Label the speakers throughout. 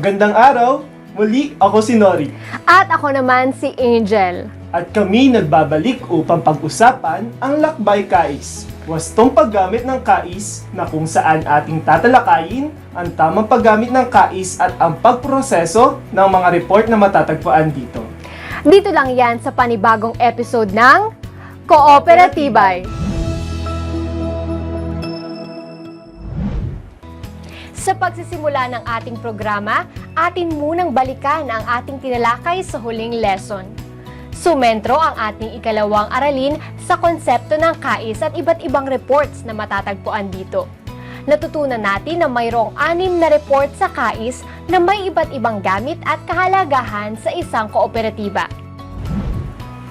Speaker 1: Magandang araw! Muli ako si Nori.
Speaker 2: At ako naman si Angel.
Speaker 1: At kami nagbabalik upang pag-usapan ang Lakbay KAIS. Wastong paggamit ng KAIS na kung saan ating tatalakayin ang tamang paggamit ng KAIS at ang pagproseso ng mga report na matatagpuan dito.
Speaker 2: Dito lang yan sa panibagong episode ng Kooperatibay. Sa pagsisimula ng ating programa, atin munang balikan ang ating tinalakay sa huling lesson. Sumentro ang ating ikalawang aralin sa konsepto ng KAIS at iba't ibang reports na matatagpuan dito. Natutunan natin na mayroong 6 na report sa KAIS na may iba't ibang gamit at kahalagahan sa isang kooperatiba.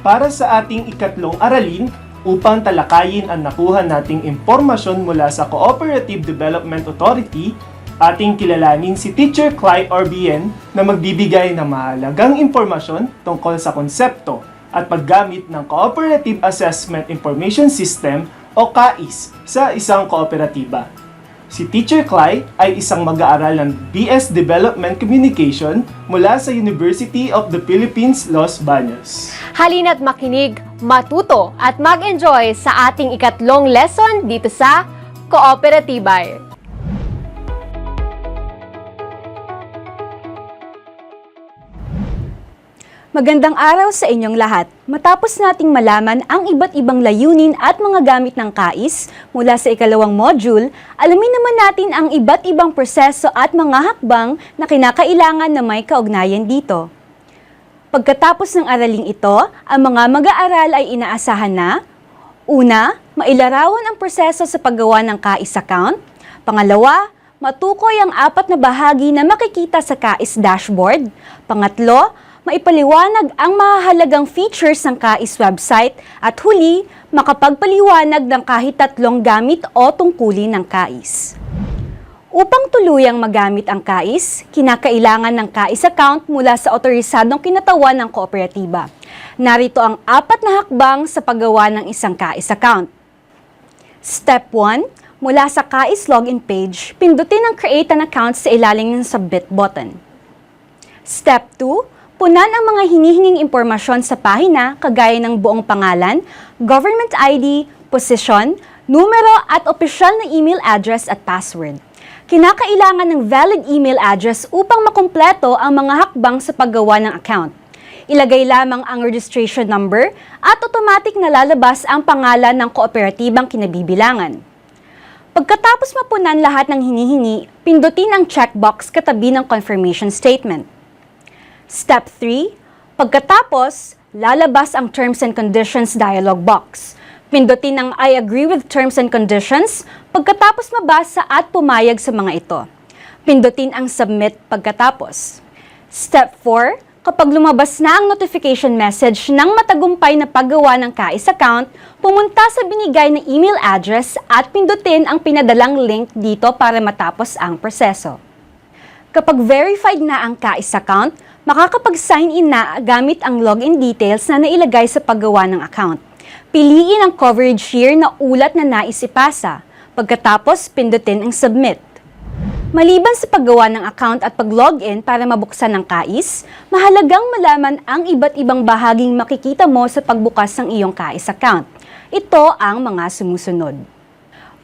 Speaker 1: Para sa ating ikatlong aralin, upang talakayin ang nakuha nating impormasyon mula sa Cooperative Development Authority, ating kilalanin si Teacher Clyde Orbian na magbibigay ng mahalagang impormasyon tungkol sa konsepto at paggamit ng Cooperative Assessment Information System o KAIS sa isang kooperatiba. Si Teacher Clyde ay isang mag-aaral ng BS Development Communication mula sa University of the Philippines, Los Baños.
Speaker 2: Halina't makinig, matuto at mag-enjoy sa ating ikatlong lesson dito sa Kooperatibay.
Speaker 3: Magandang araw sa inyong lahat. Matapos nating malaman ang iba't ibang layunin at mga gamit ng KAIS mula sa ikalawang module, alamin naman natin ang iba't ibang proseso at mga hakbang na kinakailangan na may kaugnayan dito. Pagkatapos ng araling ito, ang mga mag-aaral ay inaasahan na: una, mailarawan ang proseso sa paggawa ng KAIS account; pangalawa, matukoy ang 4 na bahagi na makikita sa KAIS dashboard; pangatlo, maipaliwanag ang mahahalagang features ng KAIS website; at huli, makapagpaliwanag ng kahit 3 gamit o tungkulin ng KAIS. Upang tuluyang magamit ang KAIS, kinakailangan ng KAIS account mula sa otorisadong kinatawan ng kooperatiba. Narito ang 4 na hakbang sa paggawa ng isang KAIS account. Step 1. Mula sa KAIS login page, pindutin ang Create an Account sa ilalim ng Submit button. Step 2. Punan ang mga hinihinging impormasyon sa pahina kagaya ng buong pangalan, government ID, posisyon, numero at opisyal na email address at password. Kinakailangan ng valid email address upang makumpleto ang mga hakbang sa paggawa ng account. Ilagay lamang ang registration number at automatic na lalabas ang pangalan ng kooperatibang kinabibilangan. Pagkatapos mapunan lahat ng hinihingi, pindutin ang checkbox katabi ng confirmation statement. Step 3. Pagkatapos, lalabas ang Terms and Conditions dialog box. Pindutin ang I agree with terms and conditions pagkatapos mabasa at pumayag sa mga ito. Pindutin ang Submit pagkatapos. Step 4. Kapag lumabas na ang notification message ng matagumpay na paggawa ng KAIS account, pumunta sa binigay na email address at pindutin ang pinadalang link dito para matapos ang proseso. Kapag verified na ang KAIS account, makakapag-sign in na gamit ang login details na nailagay sa paggawa ng account. Piliin ang coverage year na ulat na nais ipasa. Pagkatapos, pindutin ang Submit. Maliban sa paggawa ng account at pag-login para mabuksan ang KAIS, mahalagang malaman ang iba't ibang bahaging makikita mo sa pagbukas ng iyong KAIS account. Ito ang mga sumusunod.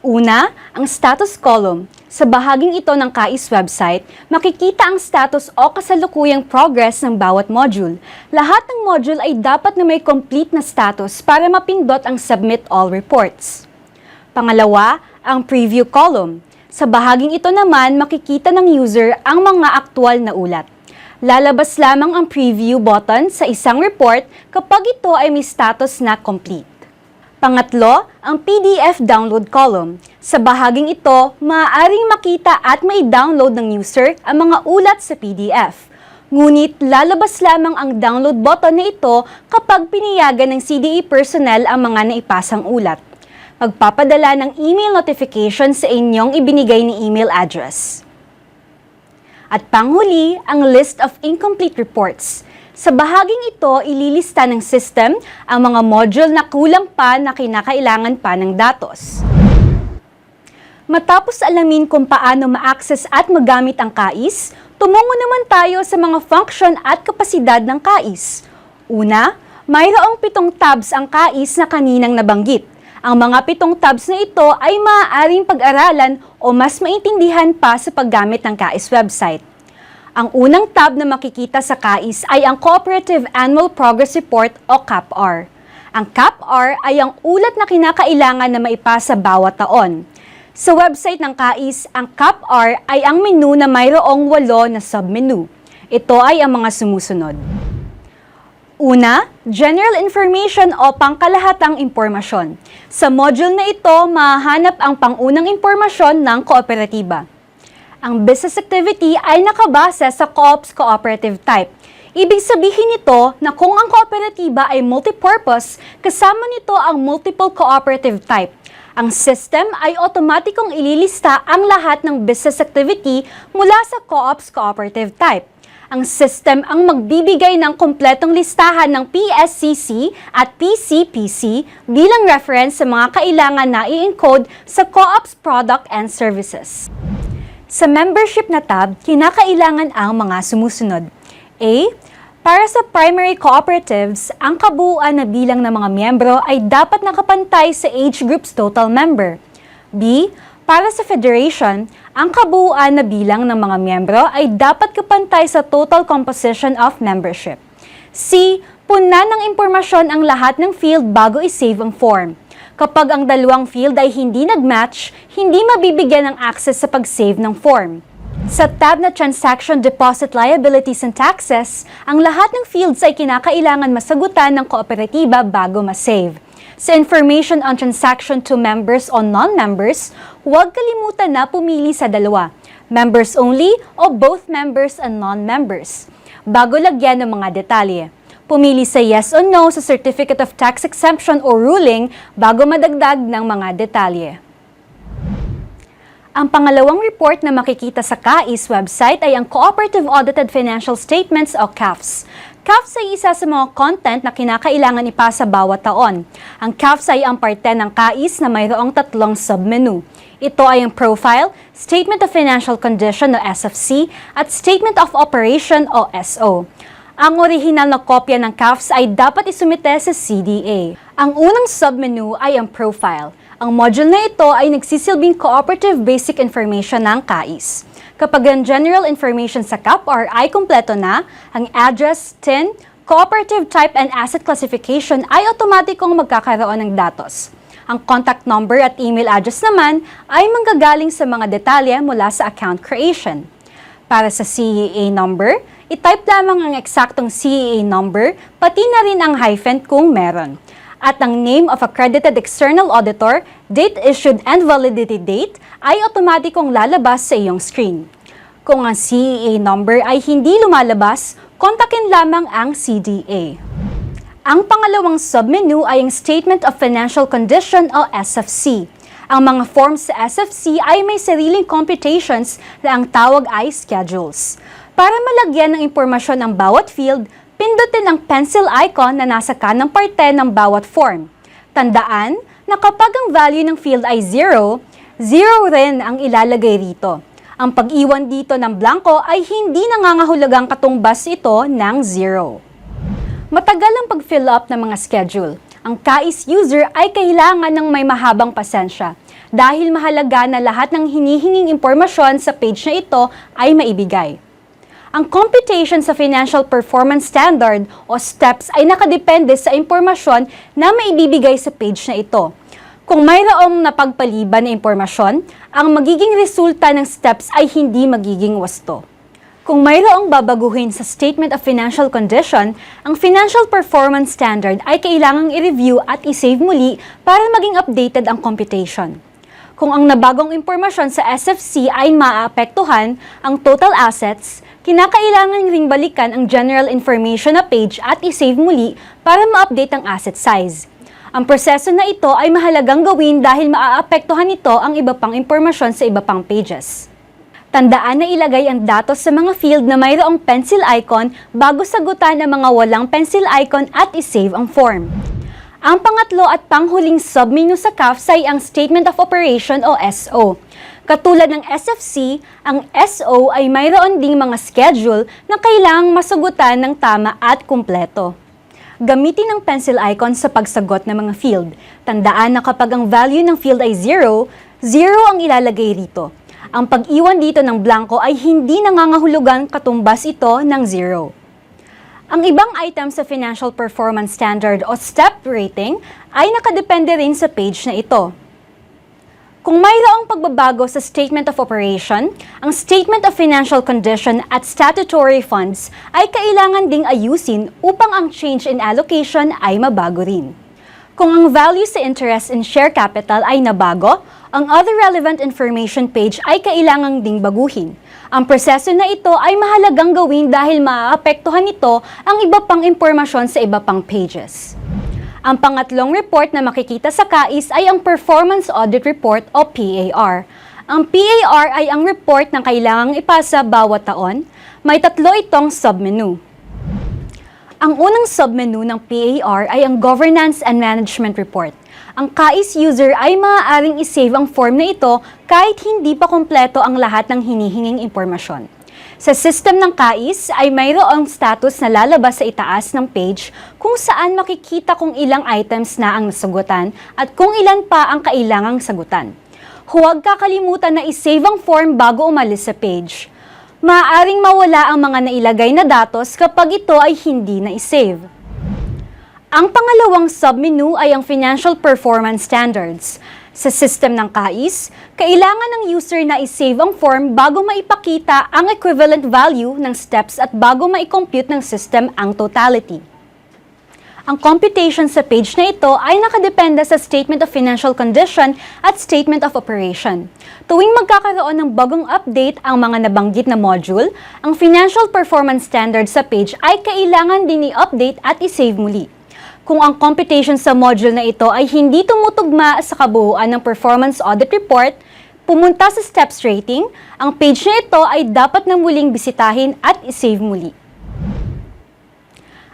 Speaker 3: Una, ang status column. Sa bahaging ito ng KAIS website, makikita ang status o kasalukuyang progress ng bawat module. Lahat ng module ay dapat na may complete na status para mapindot ang Submit All Reports. Pangalawa, ang preview column. Sa bahaging ito naman, makikita ng user ang mga aktual na ulat. Lalabas lamang ang preview button sa isang report kapag ito ay may status na complete. Pangatlo, ang PDF download column. Sa bahaging ito, maaaring makita at may download ng user ang mga ulat sa PDF. Ngunit lalabas lamang ang download button na ito kapag piniyagan ng CDE personnel ang mga naipasang ulat. Magpapadala ng email notification sa inyong ibinigay ni email address. At panghuli, ang list of incomplete reports. Sa bahaging ito, ililista ng system ang mga module na kulang pa na kinakailangan pa ng datos. Matapos alamin kung paano ma-access at magamit ang KAIS, Tumungo naman tayo sa mga function at kapasidad ng KAIS. Una, mayroong 7 tabs ang KAIS na kaninang nabanggit. Ang mga 7 tabs na ito ay maaaring pag-aralan o mas maintindihan pa sa paggamit ng KAIS website. Ang unang tab na makikita sa KAIS ay ang Cooperative Annual Progress Report o CAPR. Ang CAPR ay ang ulat na kinakailangan na maipasa bawat taon. Sa website ng KAIS, ang CAPR ay ang menu na mayroong 8 na submenu. Ito ay ang mga sumusunod. Una, general information o pangkalahatang impormasyon. Sa module na ito, mahahanap ang pangunang impormasyon ng kooperatiba. Ang business activity ay nakabase sa co-op's cooperative type. Ibig sabihin nito na kung ang kooperatiba ay multipurpose, kasama nito ang multiple cooperative type. Ang system ay otomatikong ililista ang lahat ng business activity mula sa co-op's cooperative type. Ang system ang magbibigay ng kompletong listahan ng PSCC at PCPC bilang reference sa mga kailangan na i-encode sa co-op's product and services. Sa membership na tab, kinakailangan ang mga sumusunod. A. Para sa primary cooperatives, ang kabuuan na bilang ng mga miyembro ay dapat nakapantay sa age group's total member. B. Para sa federation, ang kabuuan na bilang ng mga miyembro ay dapat kapantay sa total composition of membership. C. Punan ng impormasyon ang lahat ng field bago i-save ang form. Kapag ang dalawang field ay hindi nag-match, hindi mabibigyan ng access sa pag-save ng form. Sa tab na Transaction Deposit Liabilities and Taxes, ang lahat ng fields ay kinakailangan masagutan ng kooperatiba bago ma-save. Sa information on transaction to members o non-members, huwag kalimutan na pumili sa dalawa, members only o both members and non-members. Bago lagyan ng mga detalye, pumili sa yes o no sa Certificate of Tax Exemption o ruling bago madagdag ng mga detalye. Ang pangalawang report na makikita sa KAIS website ay ang Cooperative Audited Financial Statements o CAFS. CAFS ay isa sa mga content na kinakailangan ipasa bawat taon. Ang CAFS ay ang parte ng KAIS na mayroong 3 submenu. Ito ay ang Profile, Statement of Financial Condition o SFC, at Statement of Operation o SO. Ang orihinal na kopya ng CAFS ay dapat isumite sa CDA. Ang unang submenu ay ang Profile. Ang module na ito ay nagsisilbing Cooperative Basic Information ng KAIS. Kapag ang general information sa CAPR ay kumpleto na, ang address, TIN, cooperative type and asset classification ay otomatikong magkakaroon ng datos. Ang contact number at email address naman ay manggagaling sa mga detalye mula sa account creation. Para sa CEA number, i-type lamang ang eksaktong CEA number, pati na rin ang hyphen kung meron. At ang name of accredited external auditor, date issued and validity date ay otomatikong lalabas sa iyong screen. Kung ang CEA number ay hindi lumalabas, kontakin lamang ang CDA. Ang pangalawang submenu ay ang Statement of Financial Condition o SFC. Ang mga forms sa SFC ay may sariling computations na ang tawag ay schedules. Para malagyan ng impormasyon ang bawat field, pindutin ang pencil icon na nasa kanang parte ng bawat form. Tandaan na kapag ang value ng field ay 0, 0 rin ang ilalagay rito. Ang pag-iwan dito ng blanco ay hindi nangangahulugang katumbas ito ng 0. Matagal ang pag-fill up ng mga schedule. Ang KAIS user ay kailangan ng may mahabang pasensya dahil mahalaga na lahat ng hinihinging impormasyon sa page na ito ay maibigay. Ang computation sa Financial Performance Standard o STEPS ay nakadepende sa impormasyon na maibibigay sa page na ito. Kung mayroong napagpaliban na impormasyon, ang magiging resulta ng STEPS ay hindi magiging wasto. Kung mayroong babaguhin sa Statement of Financial Condition, ang Financial Performance Standard ay kailangang i-review at i-save muli para maging updated ang computation. Kung ang nabagong impormasyon sa SFC ay maaapektuhan ang total assets, kinakailangan ring balikan ang general information na page at i-save muli para ma-update ang asset size. Ang proseso na ito ay mahalagang gawin dahil maaapektuhan nito ang iba pang impormasyon sa iba pang pages. Tandaan na ilagay ang datos sa mga field na mayroong pencil icon bago sagutan ang mga walang pencil icon at i-save ang form. Ang pangatlo at panghuling submenu sa CAFS ay ang Statement of Operation o SO. Katulad ng SFC, ang SO ay mayroon ding mga schedule na kailangang masagutan ng tama at kumpleto. Gamitin ang pencil icon sa pagsagot ng mga field. Tandaan na kapag ang value ng field ay 0, 0 ang ilalagay rito. Ang pag-iwan dito ng blanco ay hindi nangangahulugan katumbas ito ng 0. Ang ibang item sa Financial Performance Standard o STEP rating ay nakadepende rin sa page na ito. Kung mayroong pagbabago sa Statement of Operation, ang Statement of Financial Condition at Statutory Funds ay kailangan ding ayusin upang ang change in allocation ay mabago rin. Kung ang value sa interest in share capital ay nabago, ang Other Relevant Information page ay kailangang ding baguhin. Ang proseso na ito ay mahalagang gawin dahil maaapektuhan nito ang iba pang impormasyon sa iba pang pages. Ang pangatlong report na makikita sa KAIS ay ang Performance Audit Report o PAR. Ang PAR ay ang report na kailangang ipasa bawat taon. May 3 itong submenu. Ang unang submenu ng PAR ay ang Governance and Management Report. Ang KAIS user ay maaaring isave ang form na ito kahit hindi pa kompleto ang lahat ng hinihinging impormasyon. Sa system ng KAIS ay mayroong status na lalabas sa itaas ng page kung saan makikita kung ilang items na ang nasagutan at kung ilan pa ang kailangang sagutan. Huwag kakalimutan na isave ang form bago umalis sa page. Maaaring mawala ang mga nailagay na datos kapag ito ay hindi na isave. Ang pangalawang submenu ay ang Financial Performance Standards. Sa system ng KAIS, kailangan ng user na isave ang form bago maipakita ang equivalent value ng steps at bago maicompute ng system ang totality. Ang computation sa page na ito ay nakadepende sa Statement of Financial Condition at Statement of Operation. Tuwing magkakaroon ng bagong update ang mga nabanggit na module, ang Financial Performance Standards sa page ay kailangan din i-update at i-save muli. Kung ang computation sa module na ito ay hindi tumutugma sa kabuuan ng Performance Audit Report, pumunta sa Steps Rating, ang page na ito ay dapat na muling bisitahin at i-save muli.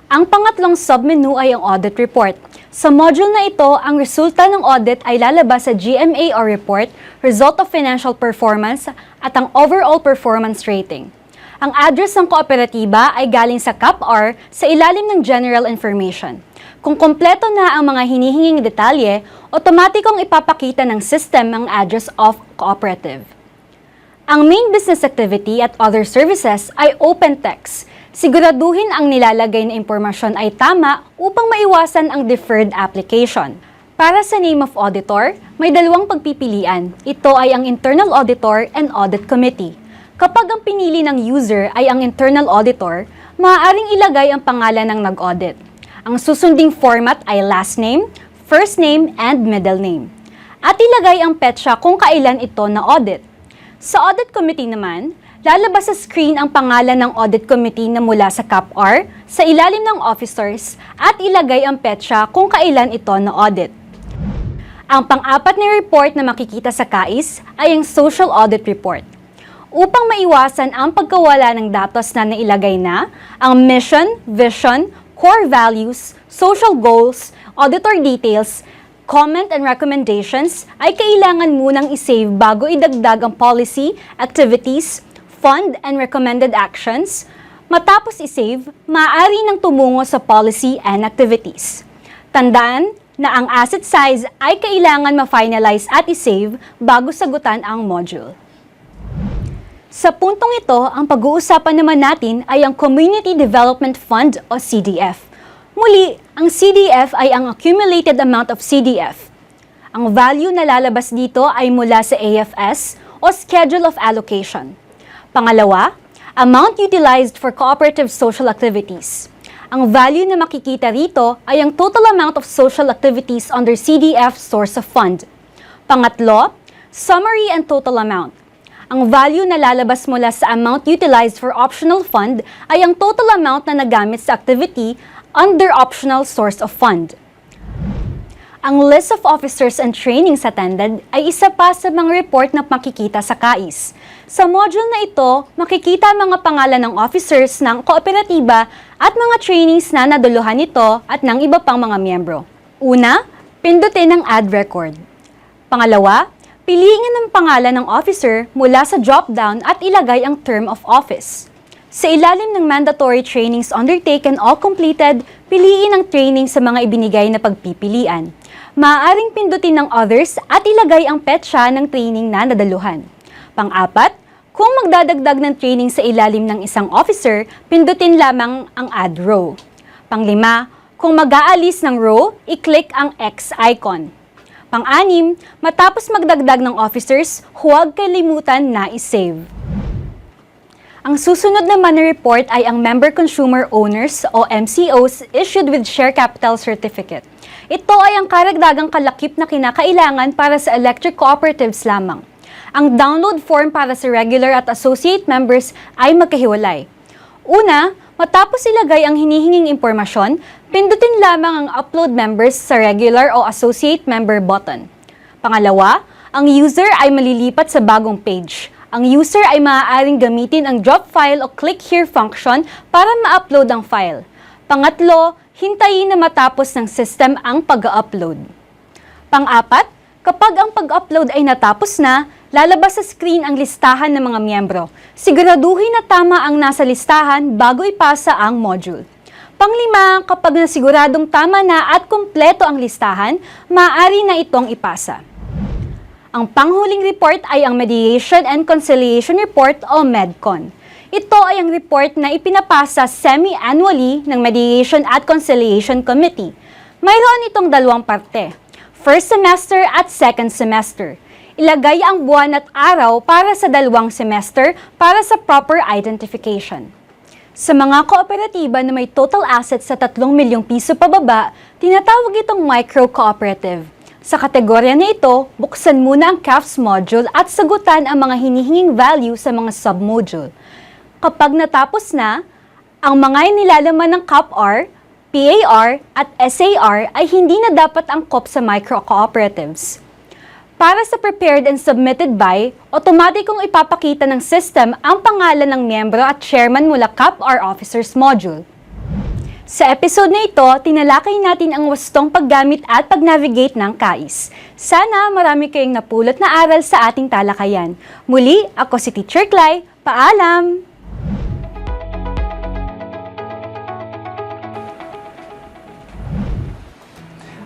Speaker 3: Ang pangatlong submenu ay ang Audit Report. Sa module na ito, ang resulta ng audit ay lalabas sa GMA or Report, Result of Financial Performance, at ang Overall Performance Rating. Ang address ng kooperatiba ay galing sa CAPR sa ilalim ng General Information. Kung kompleto na ang mga hinihinging detalye, otomatikong ipapakita ng system ang address of cooperative. Ang main business activity at other services ay open text. Siguraduhin ang nilalagay na impormasyon ay tama upang maiwasan ang deferred application. Para sa name of auditor, may 2 pagpipilian. Ito ay ang internal auditor and audit committee. Kapag ang pinili ng user ay ang internal auditor, maaaring ilagay ang pangalan ng nag-audit. Ang susunding format ay last name, first name, and middle name. At ilagay ang petsa kung kailan ito na-audit. Sa audit committee naman, lalabas sa screen ang pangalan ng audit committee na mula sa CAPR sa ilalim ng officers at ilagay ang petsa kung kailan ito na-audit. Ang pang-apat na report na makikita sa KAIS ay ang Social Audit Report. Upang maiwasan ang pagkawala ng datos na nailagay na, ang mission, vision, core values, social goals, auditor details, comment and recommendations ay kailangan munang isave bago idagdag ang policy, activities, fund and recommended actions. Matapos isave, maaari nang tumungo sa policy and activities. Tandaan na ang asset size ay kailangan ma-finalize at isave bago sagutan ang module. Sa puntong ito, ang pag-uusapan naman natin ay ang Community Development Fund o CDF. Muli, ang CDF ay ang accumulated amount of CDF. Ang value na lalabas dito ay mula sa AFS o Schedule of Allocation. Pangalawa, amount utilized for cooperative social activities. Ang value na makikita rito ay ang total amount of social activities under CDF source of fund. Pangatlo, summary and total amount. Ang value na lalabas mula sa amount utilized for optional fund ay ang total amount na nagamit sa activity under optional source of fund. Ang list of officers and trainings attended ay isa pa sa mga report na makikita sa KAIS. Sa module na ito, makikita ang mga pangalan ng officers ng kooperatiba at mga trainings na naduluhan nito at ng iba pang mga miyembro. Una, pindutin ang Add Record. Pangalawa, Piliin ang pangalan ng officer mula sa drop-down at ilagay ang term of office. Sa ilalim ng mandatory trainings undertaken o completed, piliin ang training sa mga ibinigay na pagpipilian. Maaaring pindutin ng others at ilagay ang petsa ng training na nadaluhan. Pang-apat, kung magdadagdag ng training sa ilalim ng isang officer, pindutin lamang ang add row. Pang-lima, kung mag-aalis ng row, i-click ang X icon. Pang-anim, matapos magdagdag ng officers, huwag kalimutan na i-save. Ang susunod naman na report ay ang Member Consumer Owners o MCOs issued with Share Capital Certificate. Ito ay ang karagdagang kalakip na kinakailangan para sa electric cooperatives lamang. Ang download form para sa regular at associate members ay magkahiwalay. Una, matapos ilagay ang hinihinging impormasyon, pindutin lamang ang Upload Members sa regular o associate member button. Pangalawa, ang user ay malilipat sa bagong page. Ang user ay maaaring gamitin ang drop file o click here function para ma-upload ang file. Pangatlo, hintayin na matapos ng system ang pag-upload. Pang-apat, kapag ang pag-upload ay natapos na, lalabas sa screen ang listahan ng mga miyembro. Siguraduhin na tama ang nasa listahan bago ipasa ang module. Pang-lima, kapag nasiguradong tama na at kumpleto ang listahan, maaari na itong ipasa. Ang panghuling report ay ang Mediation and Conciliation Report o MEDCON. Ito ay ang report na ipinapasa semi-annually ng Mediation at Conciliation Committee. Mayroon itong dalawang parte, first semester at second semester. Ilagay ang buwan at araw para sa dalawang semester para sa proper identification. Sa mga kooperatiba na may total assets sa 3 milyong piso pababa, tinatawag itong micro-cooperative. Sa kategorya na ito, buksan muna ang CAFS module at sagutan ang mga hinihinging value sa mga sub-module. Kapag natapos na, ang mga nilalaman ng CAPR, PAR at SAR ay hindi na dapat angkop sa micro-cooperatives. Para sa prepared and submitted by, otomatikong ipapakita ng system ang pangalan ng miyembro at chairman mula CAPR Officers Module. Sa episode na ito, tinalakay natin ang wastong paggamit at pag-navigate ng KAIS. Sana marami kayong napulot na aral sa ating talakayan. Muli, ako si Teacher Clay. Paalam!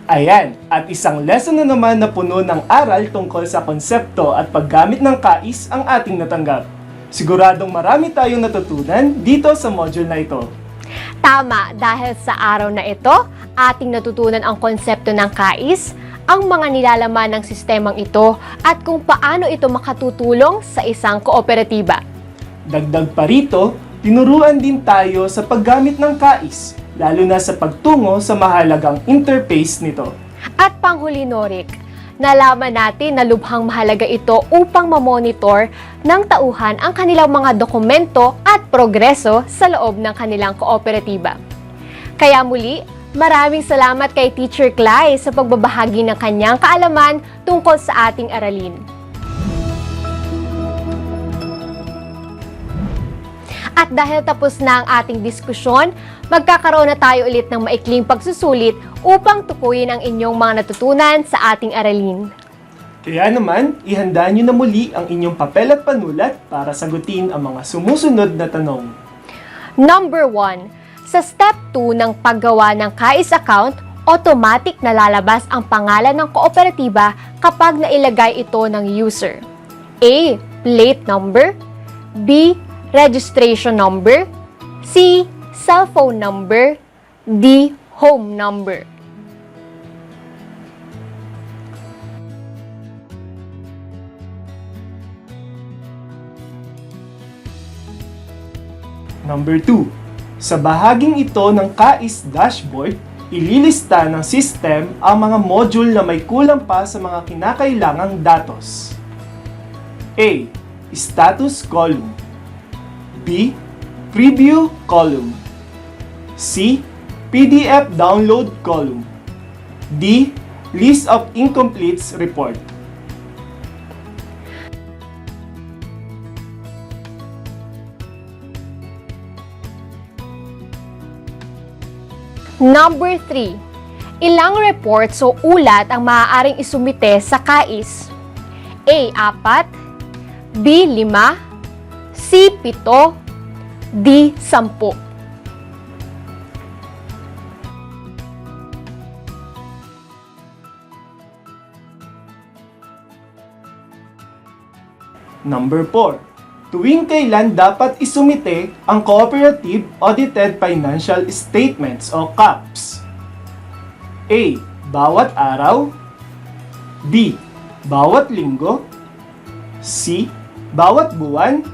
Speaker 1: Ayan, at isang lesson na naman na puno ng aral tungkol sa konsepto at paggamit ng KAIS ang ating natanggap. Siguradong marami tayong natutunan dito sa module na ito.
Speaker 2: Tama, dahil sa araw na ito, ating natutunan ang konsepto ng KAIS, ang mga nilalaman ng sistemang ito, at kung paano ito makatutulong sa isang kooperatiba.
Speaker 1: Dagdag pa rito, tinuruan din tayo sa paggamit ng KAIS, lalo na sa pagtungo sa mahalagang interface nito.
Speaker 2: At panghuli, Norik, nalaman natin na lubhang mahalaga ito upang mamonitor ng tauhan ang kanilang mga dokumento at progreso sa loob ng kanilang kooperatiba. Kaya muli, maraming salamat kay Teacher Clay sa pagbabahagi ng kanyang kaalaman tungkol sa ating aralin. At dahil tapos na ang ating diskusyon, magkakaroon na tayo ulit ng maikling pagsusulit upang tukuyin ang inyong mga natutunan sa ating aralin.
Speaker 1: Kaya naman, ihanda nyo na muli ang inyong papel at panulat para sagutin ang mga sumusunod na tanong.
Speaker 2: Number 1. Sa step 2 ng paggawa ng KAIS account, automatic na lalabas ang pangalan ng kooperatiba kapag nailagay ito ng user. A. Plate number. B. Registration number. C. Cellphone number. D. Home number.
Speaker 1: Number 2. Sa bahaging ito ng KAIS dashboard, ililista ng system ang mga module na may kulang pa sa mga kinakailangang datos. A. Status column. B. Preview column. C. PDF download column. D. List of incompletes report.
Speaker 2: Number 3. Ilang reports o ulat ang maaaring isumite sa KAIS? A. 4, B. 5, C. 7, D. 10.
Speaker 1: Number 4. Tuwing kailan dapat isumite ang Cooperative Audited Financial Statements o CAFS? A. Bawat araw. B. Bawat linggo. C. Bawat buwan.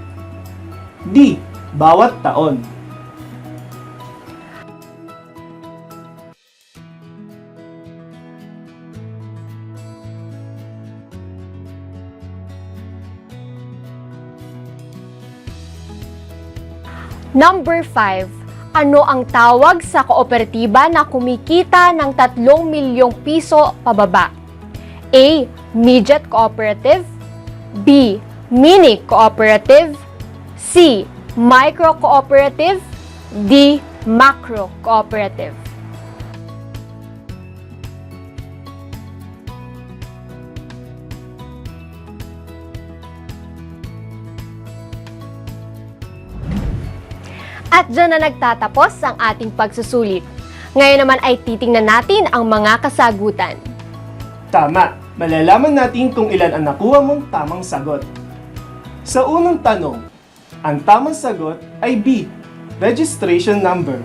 Speaker 1: D. Bawat taon.
Speaker 2: Number 5. Ano ang tawag sa kooperatiba na kumikita ng 3 milyong piso pababa? A. Midget Cooperative. B. Mini Cooperative. C. Micro Cooperative. D. Macro Cooperative. At dyan na nagtatapos ang ating pagsusulit. Ngayon naman ay titingnan natin ang mga kasagutan.
Speaker 1: Tama, malalaman natin kung ilan ang nakuha mong tamang sagot. Sa unang tanong, ang tamang sagot ay B, registration number.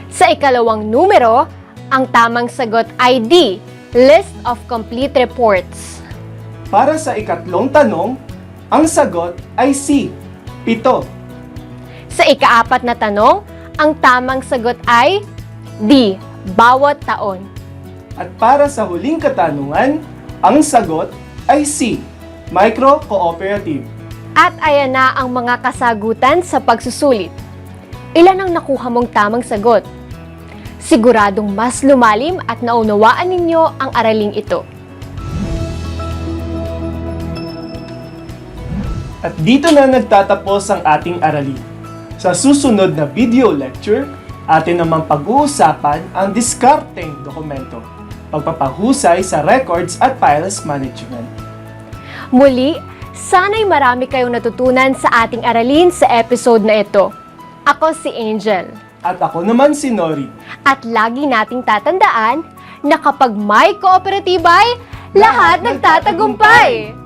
Speaker 2: Sa ikalawang numero, ang tamang sagot ay D, list of complete reports.
Speaker 1: Para sa ikatlong tanong, ang sagot ay C, 7.
Speaker 2: Sa ikaapat na tanong, ang tamang sagot ay D, bawat taon.
Speaker 1: At para sa huling katanungan, ang sagot ay C, micro cooperative.
Speaker 2: At ayan na ang mga kasagutan sa pagsusulit. Ilan ang nakuha mong tamang sagot? Siguradong mas lumalim at naunawaan ninyo ang araling ito.
Speaker 1: At dito na nagtatapos ang ating aralin. Sa susunod na video lecture, atin namang pag-uusapan ang diskarteng dokumento, pagpapahusay sa records at files management.
Speaker 2: Muli, sana'y marami kayong natutunan sa ating aralin sa episode na ito. Ako si Angel.
Speaker 1: At ako naman si Nori.
Speaker 2: At lagi nating tatandaan na kapag may kooperatiba ay lahat nagtatagumpay!